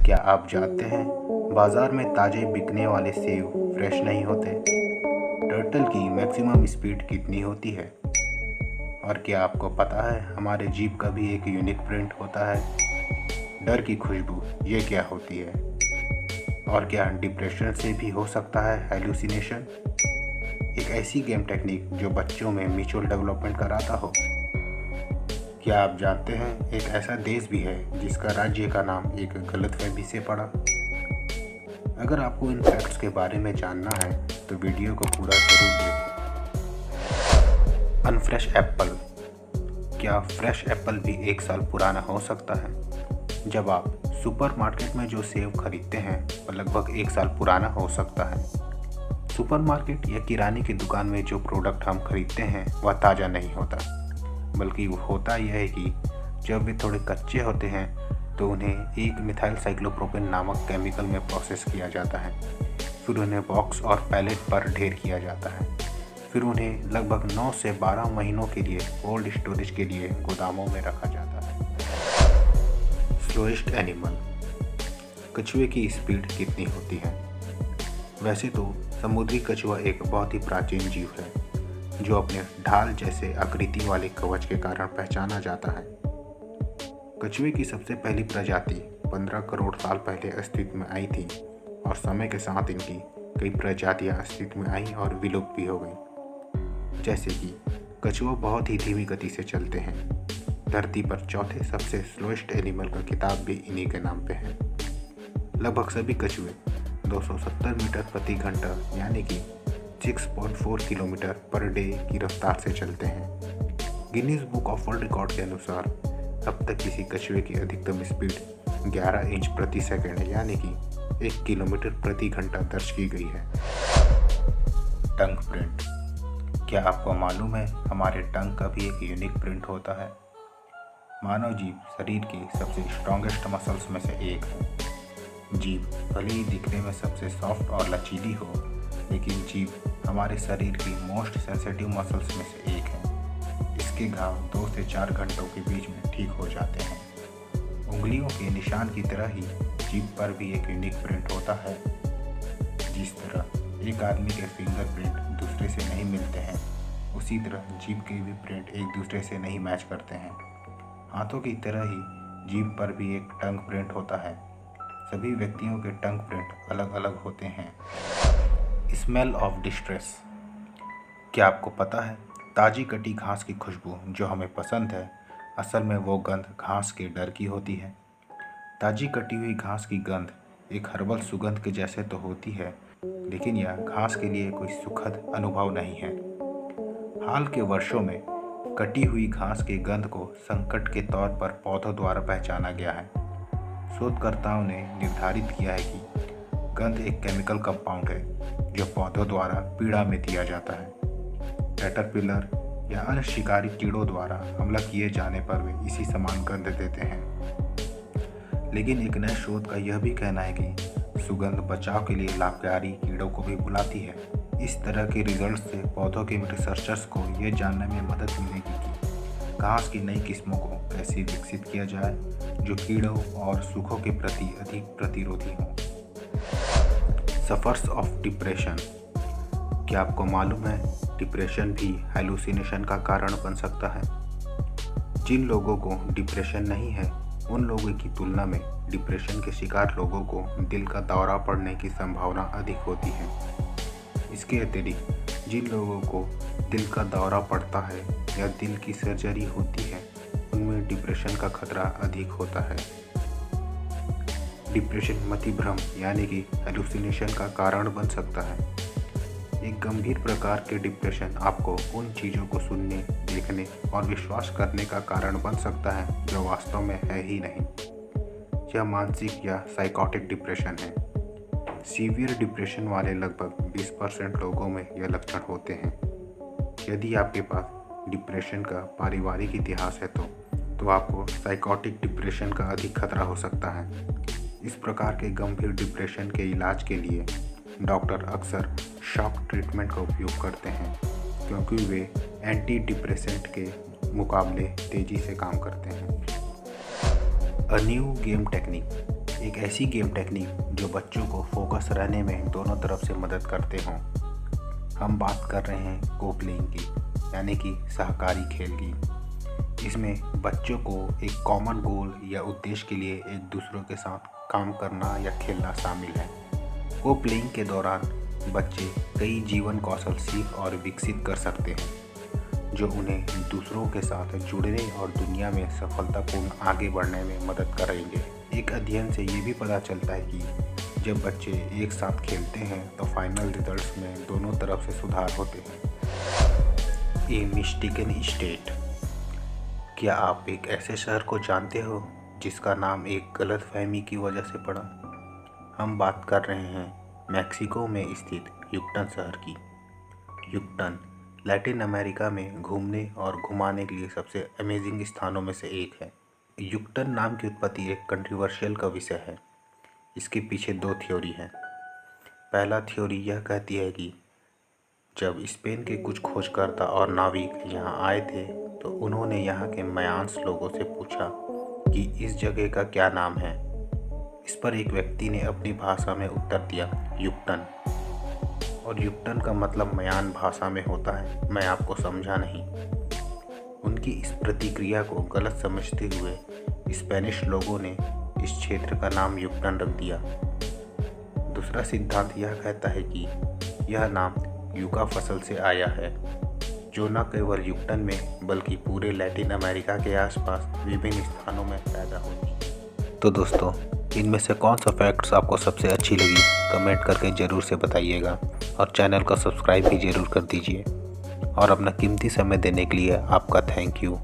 क्या आप जानते हैं बाजार में ताजे बिकने वाले सेब फ्रेश नहीं होते? टर्टल की मैक्सिमम स्पीड कितनी होती है? और क्या आपको पता है हमारे जीभ का भी एक यूनिक प्रिंट होता है? डर की खुशबू ये क्या होती है? और क्या डिप्रेशन से भी हो सकता है हेलुसिनेशन? एक ऐसी गेम टेक्निक जो बच्चों में म्यूचुअल डेवलपमेंट कराता हो। क्या आप जानते हैं एक ऐसा देश भी है जिसका राज्य का नाम एक गलतफहमी से पड़ा? अगर आपको इन फैक्ट्स के बारे में जानना है तो वीडियो को पूरा जरूर देखें। Unfresh Apple. क्या फ्रेश एप्पल भी एक साल पुराना हो सकता है? जब आप सुपरमार्केट में जो सेब खरीदते हैं वह लगभग एक साल पुराना हो सकता है। सुपरमार्केट या किराने की दुकान में जो प्रोडक्ट हम खरीदते हैं वह ताज़ा नहीं होता, बल्कि वो होता यह है कि जब वे थोड़े कच्चे होते हैं तो उन्हें एक मिथाइल साइक्लोप्रोपेन नामक केमिकल में प्रोसेस किया जाता है। फिर उन्हें बॉक्स और पैलेट पर ढेर किया जाता है। फिर उन्हें लगभग 9 से 12 महीनों के लिए कोल्ड स्टोरेज के लिए गोदामों में रखा जाता है। Slowest animal. कछुए की स्पीड कितनी होती है? वैसे तो समुद्री कछुआ एक बहुत ही प्राचीन जीव है जो अपने ढाल जैसे आकृति वाले कवच के कारण पहचाना जाता है। कछुए की सबसे पहली प्रजाति 15 करोड़ साल पहले अस्तित्व में आई थी और समय के साथ इनकी कई प्रजातियां अस्तित्व में आईं और विलुप्त भी हो गईं। जैसे कि कछुआ बहुत ही धीमी गति से चलते हैं। धरती पर चौथे सबसे स्लोएस्ट एनिमल का खिताब भी इन्हीं के नाम पे है। लगभग सभी कछुए 270 मीटर प्रति घंटा यानी कि 6.4 किलोमीटर पर डे की रफ्तार से चलते हैं। Guinness book of world record के अनुसार अब तक किसी कछुए की अधिकतम स्पीड 11 इंच प्रति सेकंड यानी कि 1 किलोमीटर प्रति घंटा दर्ज की गई है। टंग प्रिंट। क्या आपको मालूम है हमारे टंग का भी एक यूनिक प्रिंट होता है? मानव जीभ शरीर की सबसे स्ट्रॉन्गेस्ट मसल्स में से एक है। जीभ भले ही दिखने में सबसे सॉफ्ट और लचीली हो, लेकिन जीभ हमारे शरीर की मोस्ट सेंसिटिव मसल्स में से एक है। इसके घाव 2 से 4 घंटों के बीच में ठीक हो जाते हैं। उंगलियों के निशान की तरह ही जीभ पर भी एक यूनिक प्रिंट होता है। जिस तरह एक आदमी के फिंगरप्रिंट दूसरे से नहीं मिलते हैं, उसी तरह जीभ के भी प्रिंट एक दूसरे से नहीं मैच करते हैं। हाथों की तरह ही जीभ पर भी एक टंग प्रिंट होता है। सभी व्यक्तियों के टंग प्रिंट अलग अलग होते हैं। Smell of distress. क्या आपको पता है ताज़ी कटी घास की खुशबू जो हमें पसंद है, असल में वो गंध घास के डर की होती है। ताज़ी कटी हुई घास की गंध एक हर्बल सुगंध के जैसे तो होती है, लेकिन यह घास के लिए कोई सुखद अनुभव नहीं है। हाल के वर्षों में कटी हुई घास की गंध को संकट के तौर पर पौधों द्वारा पहचाना गया है। शोधकर्ताओं ने निर्धारित किया है कि गंध एक केमिकल कंपाउंड है जो पौधों द्वारा पीड़ा में दिया जाता है। कैटरपिलर या अन्य शिकारी कीड़ों द्वारा हमला किए जाने पर वे इसी समान गंध देते हैं। लेकिन एक नए शोध का यह भी कहना है कि सुगंध बचाव के लिए लाभकारी कीड़ों को भी बुलाती है। इस तरह के रिजल्ट से पौधों के रिसर्चर्स को यह जानने में मदद मिलेगी कि घास की नई किस्मों को कैसे विकसित किया जाए जो कीड़ों और सूखों के प्रति अधिक प्रतिरोधी हों। Suffers of depression. क्या आपको मालूम है डिप्रेशन भी हेलुसिनेशन का कारण बन सकता है? जिन लोगों को डिप्रेशन नहीं है उन लोगों की तुलना में डिप्रेशन के शिकार लोगों को दिल का दौरा पड़ने की संभावना अधिक होती है। इसके अतिरिक्त जिन लोगों को दिल का दौरा पड़ता है या दिल की सर्जरी होती है उनमें डिप्रेशन का खतरा अधिक होता है। डिप्रेशन मतिभ्रम यानी कि हेलुसिनेशन का कारण बन सकता है। एक गंभीर प्रकार के डिप्रेशन आपको उन चीज़ों को सुनने, देखने और विश्वास करने का कारण बन सकता है जो वास्तव में है ही नहीं। यह मानसिक या साइकोटिक डिप्रेशन है। सीवियर डिप्रेशन वाले लगभग 20% लोगों में यह लक्षण होते हैं। यदि आपके पास डिप्रेशन का पारिवारिक इतिहास है तो आपको साइकोटिक डिप्रेशन का अधिक खतरा हो सकता है। इस प्रकार के गंभीर डिप्रेशन के इलाज के लिए डॉक्टर अक्सर शॉक ट्रीटमेंट का उपयोग करते हैं क्योंकि वे एंटी डिप्रेसेंट के मुकाबले तेज़ी से काम करते हैं। A new game technique. एक ऐसी गेम टेक्निक जो बच्चों को फोकस रहने में दोनों तरफ से मदद करते हों। हम बात कर रहे हैं को प्लेइंग की, यानी कि सहकारी खेल की। इसमें बच्चों को एक कॉमन गोल या उद्देश्य के लिए एक दूसरों के साथ काम करना या खेलना शामिल है। को प्लेइंग के दौरान बच्चे कई जीवन कौशल सीख और विकसित कर सकते हैं, जो उन्हें दूसरों के साथ जुड़ने और दुनिया में सफलतापूर्ण आगे बढ़ने में मदद करेंगे। एक अध्ययन से ये भी पता चलता है कि जब बच्चे एक साथ खेलते हैं तो फाइनल रिजल्ट्स में दोनों तरफ से सुधार होते हैं। ए मिस्टेकन स्टेट। क्या आप एक ऐसे शहर को जानते हो जिसका नाम एक गलतफहमी की वजह से पड़ा? हम बात कर रहे हैं मैक्सिको में स्थित युकटन शहर की। युकटन लैटिन अमेरिका में घूमने और घुमाने के लिए सबसे अमेजिंग स्थानों में से एक है। युकटन नाम की उत्पत्ति एक कंट्रोवर्शियल का विषय है। इसके पीछे दो थ्योरी हैं। पहला थ्योरी यह कहती है कि जब स्पेन के कुछ खोजकर्ता और नाविक यहाँ आए थे तो उन्होंने यहाँ के मायान्स लोगों से पूछा कि इस जगह का क्या नाम है। इस पर एक व्यक्ति ने अपनी भाषा में उत्तर दिया, युकटन। और युकटन का मतलब मयान भाषा में होता है, मैं आपको समझा नहीं। उनकी इस प्रतिक्रिया को गलत समझते हुए स्पेनिश लोगों ने इस क्षेत्र का नाम युकटन रख दिया। दूसरा सिद्धांत यह कहता है कि यह नाम यूका फसल से आया है, जो न केवल युकटन में बल्कि पूरे लैटिन अमेरिका के आसपास विभिन्न स्थानों में पैदा होती है। तो दोस्तों, इनमें से कौन सा फैक्ट्स आपको सबसे अच्छी लगी कमेंट करके ज़रूर से बताइएगा और चैनल को सब्सक्राइब भी ज़रूर कर दीजिए। और अपना कीमती समय देने के लिए आपका थैंक यू।